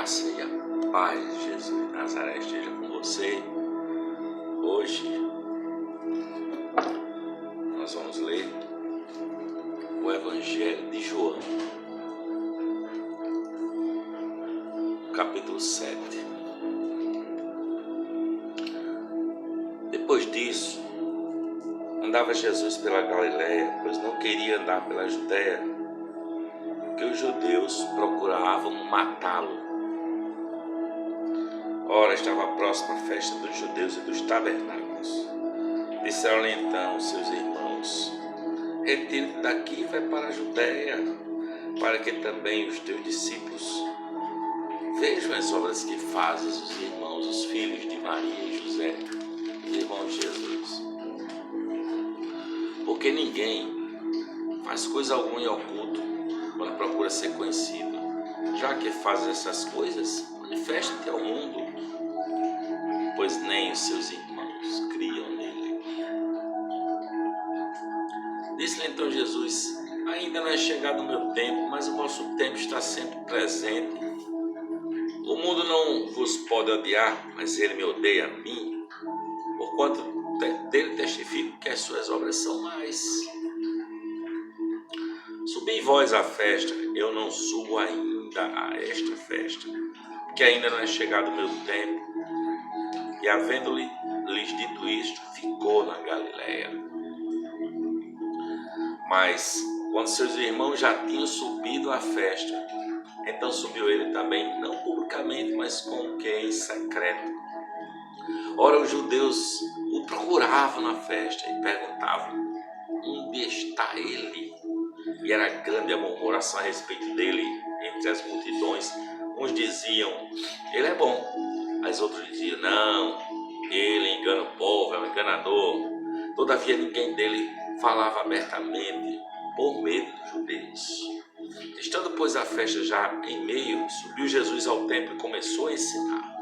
graça e a paz de Jesus de Nazaré esteja com você. Hoje nós vamos ler o Evangelho de João, capítulo 7. Depois disso, andava Jesus pela Galiléia, pois não queria andar pela Judéia, porque os judeus procuravam matá-lo. Ora, estava próxima a festa dos judeus e dos tabernáculos. Disseram-lhe então seus irmãos: retira-te daqui e vai para a Judéia, para que também os teus discípulos vejam as obras que fazes os irmãos, os filhos de Maria e José, os irmãos de Jesus. Porque ninguém faz coisa alguma em oculto quando procura ser conhecido. Já que fazes essas coisas, manifesta-te ao mundo, pois nem os seus irmãos criam nele. Disse-lhe então Jesus: ainda não é chegado o meu tempo, mas o vosso tempo está sempre presente. O mundo não vos pode odiar, mas ele me odeia a mim, porquanto dele testifico que as suas obras são mais. Subi vós à festa, eu não subo ainda a esta festa, porque ainda não é chegado o meu tempo. E havendo-lhes dito isto, ficou na Galiléia. Mas, quando seus irmãos já tinham subido à festa, então subiu ele também, não publicamente, mas como que em secreto. Ora, os judeus o procuravam na festa e perguntavam: onde está ele? E era grande a murmuração a respeito dele entre as multidões. Uns diziam: ele é bom. Mas outros diziam: não, ele engana o povo, é um enganador. Todavia ninguém dele falava abertamente, por medo dos judeus. Estando, pois, a festa já em meio, subiu Jesus ao templo e começou a ensinar.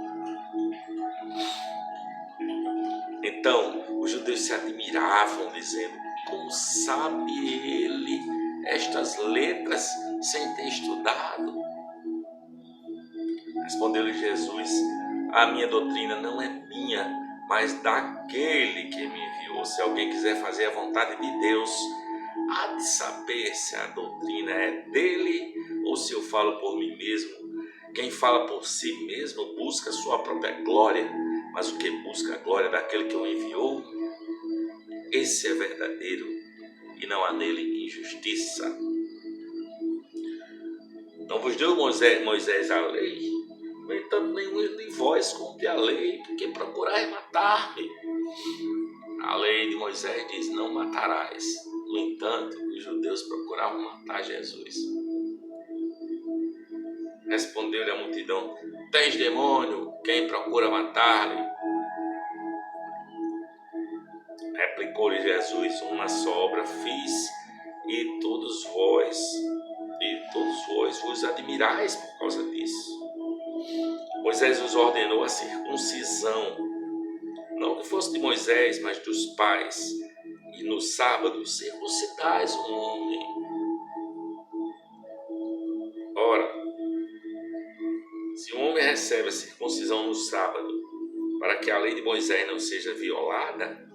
Então os judeus se admiravam, dizendo: como sabe ele estas letras sem ter estudado? Respondeu-lhe Jesus: a minha doutrina não é minha, mas daquele que me enviou. Se alguém quiser fazer a vontade de Deus, há de saber se a doutrina é dele ou se eu falo por mim mesmo. Quem fala por si mesmo busca a sua própria glória, mas o que busca a glória daquele que o enviou, esse é verdadeiro e não há nele injustiça. Não vos deu Moisés a lei? No entanto, nenhum de vós cumpre a lei, porque procurai matar-me. A lei de Moisés diz: não matarás. No entanto, os judeus procuravam matar Jesus. Respondeu-lhe a multidão: tens demônio, quem procura matar-lhe? Replicou-lhe Jesus: uma só obra fiz, e todos vós vos admirais por causa disso. Moisés vos ordenou a circuncisão, não que fosse de Moisés, mas dos pais, e no sábado circuncidais um homem. Ora, se um homem recebe a circuncisão no sábado, para que a lei de Moisés não seja violada,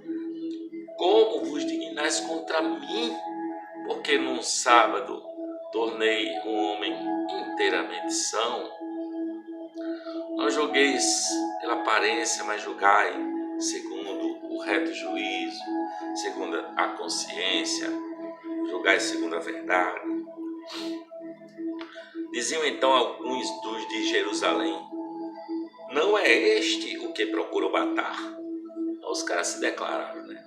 como vos dignais contra mim, porque num sábado tornei um homem inteiramente são? Não julgueis pela aparência, mas julgai segundo o reto juízo, segundo a consciência, julgai segundo a verdade. Diziam então alguns dos de Jerusalém: não é este o que procurou matar? Os caras se declararam, né?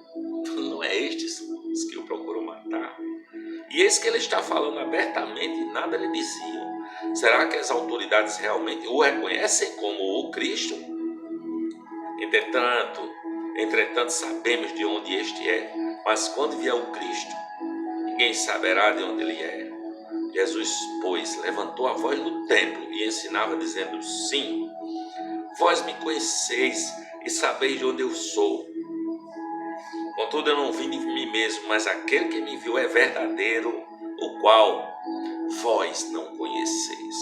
Não é estes os que o procuram matar. E eis que ele está falando abertamente e nada lhe diziam. Será que as autoridades realmente o reconhecem como o Cristo? Entretanto, sabemos de onde este é, mas quando vier o Cristo, ninguém saberá de onde ele é. Jesus, pois, levantou a voz no templo e ensinava, dizendo: sim, vós me conheceis e sabeis de onde eu sou. Contudo, eu não vim de mim mesmo, mas aquele que me enviou é verdadeiro, o qual vós não conheceis.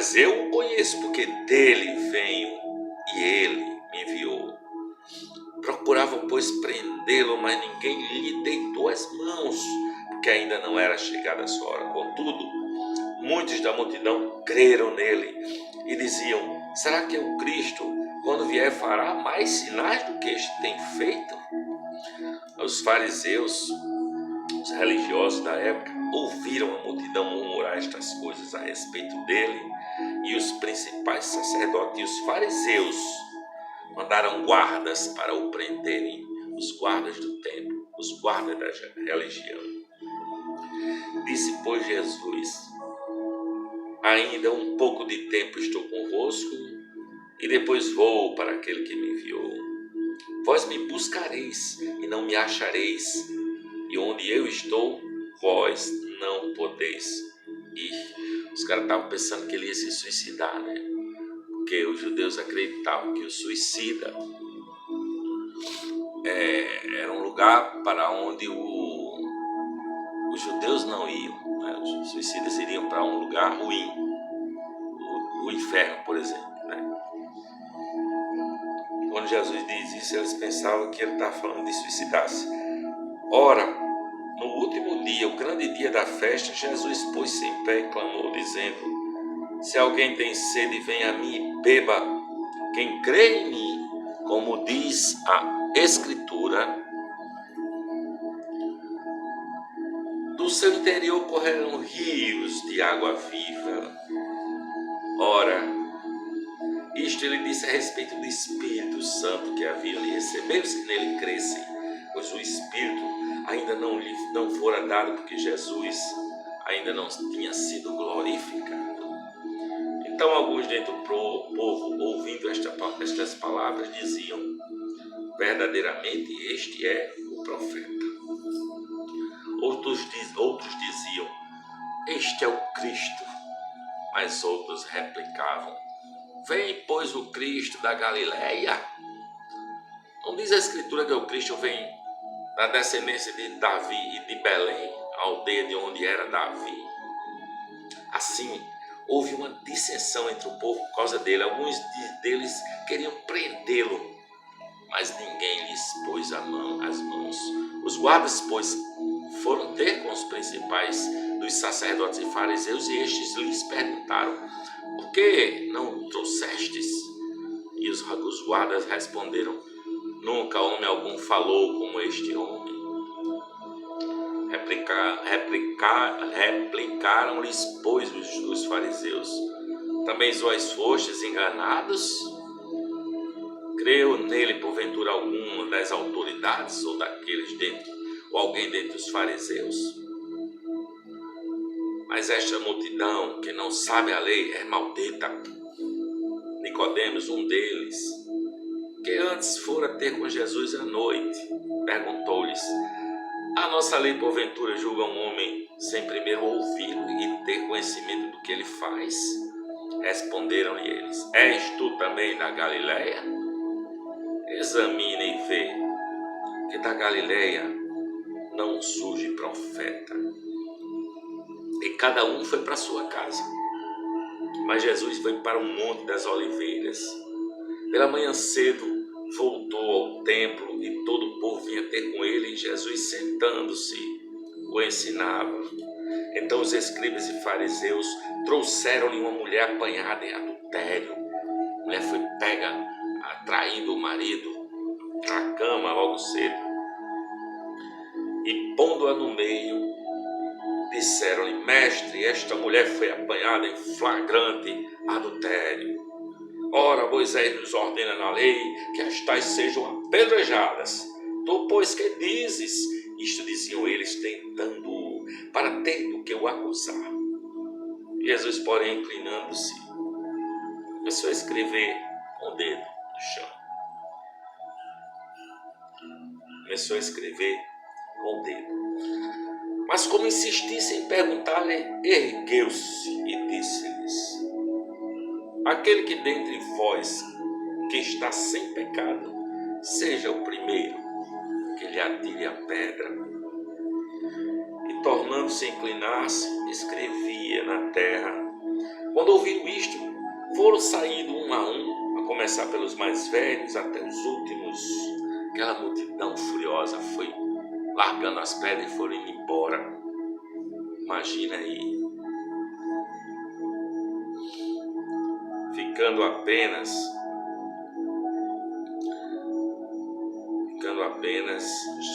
mas eu o conheço, porque dele venho e ele me enviou. Procuravam, pois, prendê-lo, mas ninguém lhe deitou as mãos, porque ainda não era chegada a sua hora. Contudo, muitos da multidão creram nele e diziam: será que é o Cristo? Quando vier, fará mais sinais do que este tem feito? Os fariseus, os religiosos da época, ouviram a multidão murmurar estas coisas a respeito dele, e os principais sacerdotes e os fariseus mandaram guardas para o prenderem, os guardas do templo, os guardas da religião. Disse, pois, Jesus: ainda um pouco de tempo estou convosco, e depois vou para aquele que me enviou. Vós me buscareis e não me achareis, e onde eu estou, vós não podeis ir. Os caras estavam pensando que ele ia se suicidar, né? Porque os judeus acreditavam que o suicida era um lugar para onde os judeus não iam, né? Os suicidas iriam para um lugar ruim, o inferno, por exemplo, né? Quando Jesus diz isso, eles pensavam que ele estava falando de suicidar-se. Ora, no último dia, o grande dia da festa, Jesus pôs-se em pé e clamou, dizendo: se alguém tem sede, venha a mim e beba. Quem crê em mim, como diz a Escritura, do seu interior correrão rios de água viva. Ora, isto ele disse a respeito do Espírito Santo que havia de receber os que nele crescem, pois o Espírito ainda não fora dado, porque Jesus ainda não tinha sido glorificado. Então alguns dentro do povo, ouvindo estas palavras, diziam: verdadeiramente este é o profeta. Outros diziam: este é o Cristo. Mas outros replicavam: vem, pois, o Cristo da Galileia? Não diz a Escritura que o Cristo vem da descendência de Davi e de Belém, a aldeia de onde era Davi? Assim, houve uma dissensão entre o povo por causa dele. Alguns deles queriam prendê-lo, mas ninguém lhes pôs as mãos. Os guardas, pois, foram ter com os principais dos sacerdotes e fariseus, e estes lhes perguntaram: por que não trouxestes? E os guardas responderam: nunca homem algum falou como este homem. Replicaram-lhes, pois, os fariseus: também vós fostes enganados? Creu nele, porventura, alguma das autoridades ou daqueles ou alguém dentre os fariseus? Mas esta multidão que não sabe a lei é maldita. Nicodemos, um deles, que antes fora ter com Jesus à noite, perguntou-lhes: a nossa lei, porventura, julga um homem sem primeiro ouvi-lo e ter conhecimento do que ele faz? Responderam-lhe eles: és tu também da Galileia? Examina e vê que da Galileia não surge profeta. E cada um foi para sua casa. Mas Jesus foi para o Monte das Oliveiras. Pela manhã cedo voltou ao templo e todo o povo vinha ter com ele, e Jesus, sentando-se, o ensinava. Então os escribas e fariseus trouxeram-lhe uma mulher apanhada em adultério. A mulher foi pega, traindo o marido na cama logo cedo. E pondo-a no meio, disseram-lhe: mestre, esta mulher foi apanhada em flagrante adultério. Ora, Moisés nos ordena na lei que as tais sejam apedrejadas. Tu, pois, que dizes? Isto diziam eles, tentando-o, para ter do que o acusar. Jesus, porém, inclinando-se, começou a escrever com o dedo no chão. Começou a escrever com o dedo. Mas como insistissem em perguntar-lhe, ergueu-se e disse-lhes: aquele que dentre vós que está sem pecado, seja o primeiro que lhe atire a pedra. E tornando-se a inclinar-se, escrevia na terra. Quando ouviram isto, foram saindo um a um, a começar pelos mais velhos até os últimos. Aquela multidão furiosa foi largando as pedras e foram indo embora. Imagina aí, ficando apenas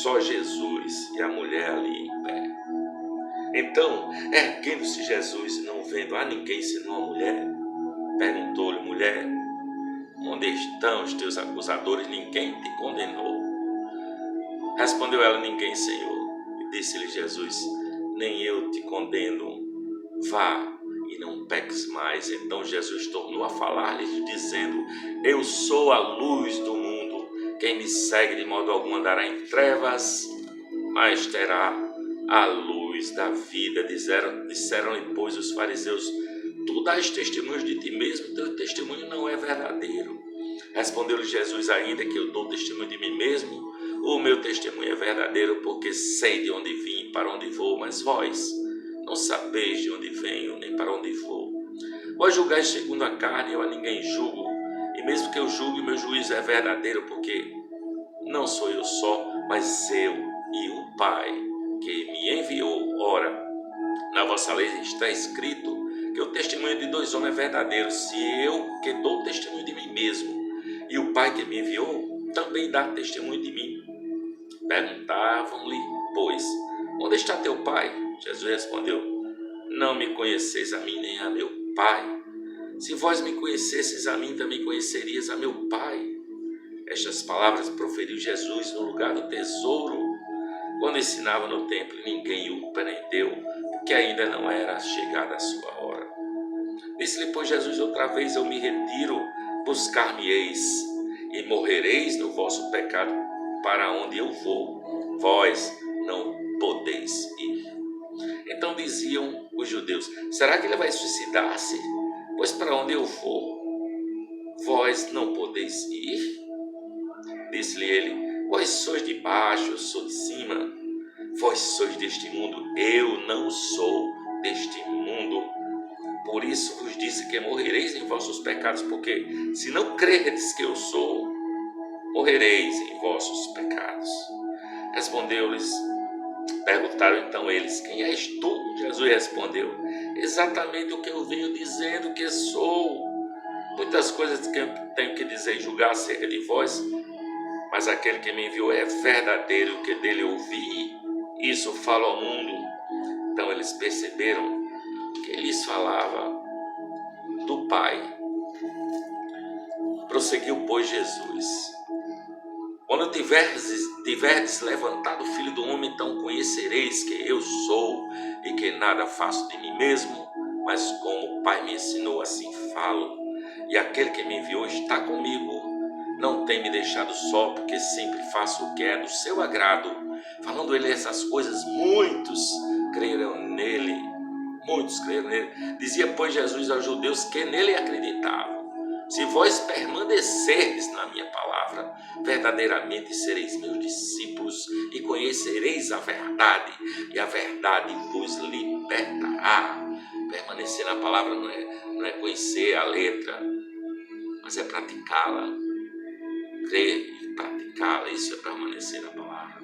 só Jesus e a mulher ali em pé. Então, erguendo-se Jesus e não vendo a ninguém senão a mulher, perguntou-lhe: mulher, onde estão os teus acusadores? Ninguém te condenou? Respondeu ela: ninguém, Senhor. E disse-lhe Jesus: nem eu te condeno, vá e não peques mais. Então Jesus tornou a falar-lhes, dizendo: eu sou a luz do mundo. Quem me segue de modo algum andará em trevas, mas terá a luz da vida. Disseram-lhe, pois, os fariseus: tu dás testemunho de ti mesmo, teu testemunho não é verdadeiro. Respondeu-lhe Jesus: ainda que eu dou testemunho de mim mesmo, o meu testemunho é verdadeiro, porque sei de onde vim e para onde vou, mas vós não sabeis de onde venho nem para onde vou. Vós julgais segundo a carne, eu a ninguém julgo, e mesmo que eu julgue, meu juízo é verdadeiro, porque não sou eu só, mas eu e o Pai que me enviou. Ora, na vossa lei está escrito que o testemunho de dois homens é verdadeiro. Se eu, que dou testemunho de mim mesmo, e o Pai que me enviou também dá testemunho de mim. Perguntavam-lhe, pois, onde está teu Pai? Jesus respondeu: não me conheceis a mim nem a meu Pai. Se vós me conhecesseis a mim, também conhecerias a meu Pai. Estas palavras proferiu Jesus no lugar do tesouro, quando ensinava no templo, e ninguém o prendeu, porque ainda não era chegada a sua hora. Disse-lhe, pois, Jesus outra vez: eu me retiro, buscar-me-eis, e morrereis no vosso pecado. Para onde eu vou, vós não podeis ir. Então diziam os judeus: será que ele vai suicidar-se? Pois para onde eu vou, vós não podeis ir? Disse-lhe ele: vós sois de baixo, eu sou de cima. Vós sois deste mundo, eu não sou deste mundo. Por isso vos disse que morrereis em vossos pecados, porque se não credes que eu sou, morrereis em vossos pecados. Perguntaram então eles: quem és tu? Jesus respondeu: exatamente o que eu venho dizendo que sou. Muitas coisas que eu tenho que dizer e julgar acerca de vós, mas aquele que me enviou é verdadeiro, o que dele ouvi, isso falo ao mundo. Então eles perceberam que ele lhes falava do Pai. Prosseguiu, pois, Jesus: quando tiverdes levantado o Filho do Homem, então conhecereis que eu sou, e que nada faço de mim mesmo, mas como o Pai me ensinou, assim falo. E aquele que me enviou está comigo. Não tem me deixado só, porque sempre faço o que é do seu agrado. Falando ele essas coisas, muitos creram nele. Dizia, pois, Jesus aos judeus que nele acreditavam: se vós permanecerdes na minha palavra, verdadeiramente sereis meus discípulos, e conhecereis a verdade, e a verdade vos libertará. Permanecer na palavra não é conhecer a letra, mas é praticá-la. Crer e praticá-la, isso é permanecer na palavra.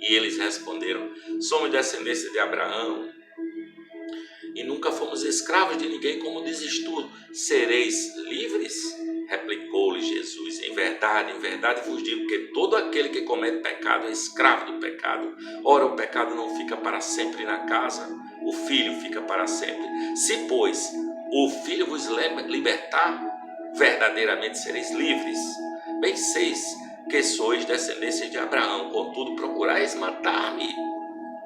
E eles responderam: somos descendência de Abraão, e nunca fomos escravos de ninguém, como dizes tu, sereis livres? Replicou-lhe Jesus: em verdade vos digo que todo aquele que comete pecado é escravo do pecado. Ora, o pecado não fica para sempre na casa, o Filho fica para sempre. Se, pois, o Filho vos libertar, verdadeiramente sereis livres. Bem seis que sois descendência de Abraão, contudo procurais matar-me,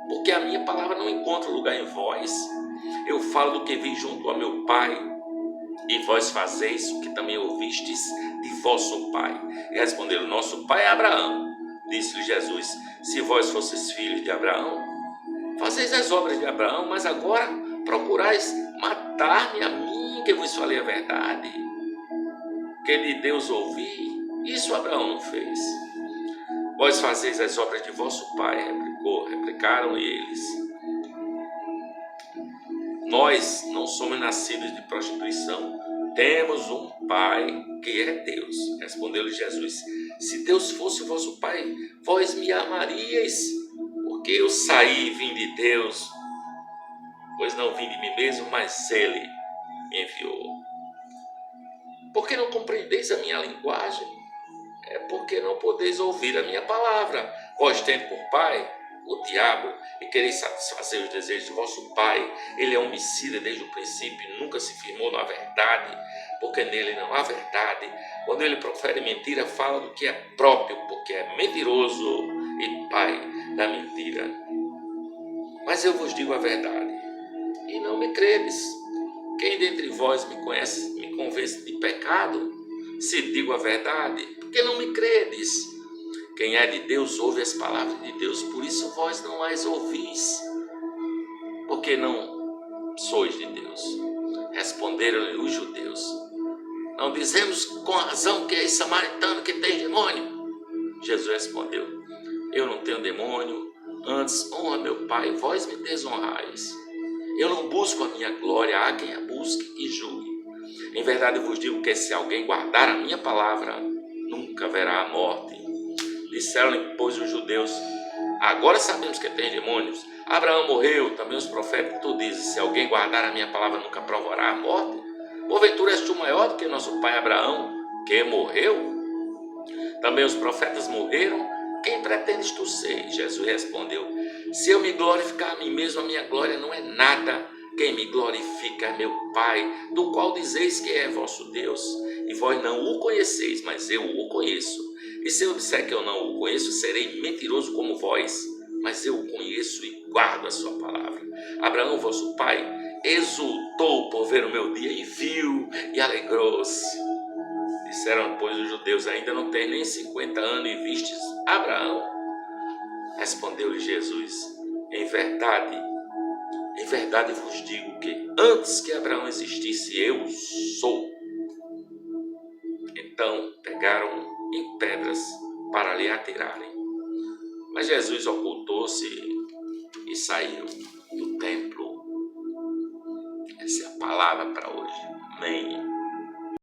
porque a minha palavra não encontra lugar em vós. Eu falo do que vi junto ao meu Pai, e vós fazeis o que também ouvistes de vosso pai. E responderam: nosso pai é Abraão. Disse-lhe Jesus: se vós fosseis filhos de Abraão, fazeis as obras de Abraão, mas agora procurais matar-me a mim, que vos falei a verdade, que de Deus ouvi. Isso Abraão não fez. Vós fazeis as obras de vosso pai, replicaram eles. Nós não somos nascidos de prostituição. Temos um Pai que é Deus. Respondeu-lhe Jesus: se Deus fosse o vosso Pai, vós me amaríeis, porque eu saí e vim de Deus, pois não vim de mim mesmo, mas Ele me enviou. Por que não compreendeis a minha linguagem? É porque não podeis ouvir a minha palavra. Vós tende por pai o diabo e quereis satisfazer os desejos do vosso pai. Ele é homicida desde o princípio e nunca se firmou na verdade, porque nele não há verdade. Quando ele profere mentira, fala do que é próprio, porque é mentiroso e pai da mentira. Mas eu vos digo a verdade, e não me credes. Quem dentre vós me conhece, me convence de pecado? Se digo a verdade, porque não me credes? Quem é de Deus ouve as palavras de Deus, por isso vós não as ouvis, porque não sois de Deus. Responderam-lhe os judeus: não dizemos com razão que és samaritano, que tens demônio? Jesus respondeu: eu não tenho demônio, antes honra meu Pai, vós me desonrais. Eu não busco a minha glória, há quem a busque e julgue. Em verdade eu vos digo que se alguém guardar a minha palavra, nunca verá a morte. Disseram-lhe, pois, os judeus: agora sabemos que tem demônios. Abraão morreu, também os profetas. Tu dizes: se alguém guardar a minha palavra, nunca provará a morte. Porventura és tu maior do que nosso pai Abraão, que morreu? Também os profetas morreram. Quem pretendes tu ser? Jesus respondeu: se eu me glorificar a mim mesmo, a minha glória não é nada. Quem me glorifica é meu Pai, do qual dizeis que é vosso Deus. E vós não o conheceis, mas eu o conheço. E se eu disser que eu não o conheço, serei mentiroso como vós. Mas eu o conheço e guardo a sua palavra. Abraão, vosso pai, exultou por ver o meu dia e viu e alegrou-se. Disseram, pois, os judeus: ainda não tem nem 50 anos e vistes Abraão? Respondeu-lhe Jesus: em verdade vos digo que antes que Abraão existisse, eu sou. Então pegaram em pedras para lhe atirarem. Mas Jesus ocultou-se e saiu do templo. Essa é a palavra para hoje. Amém.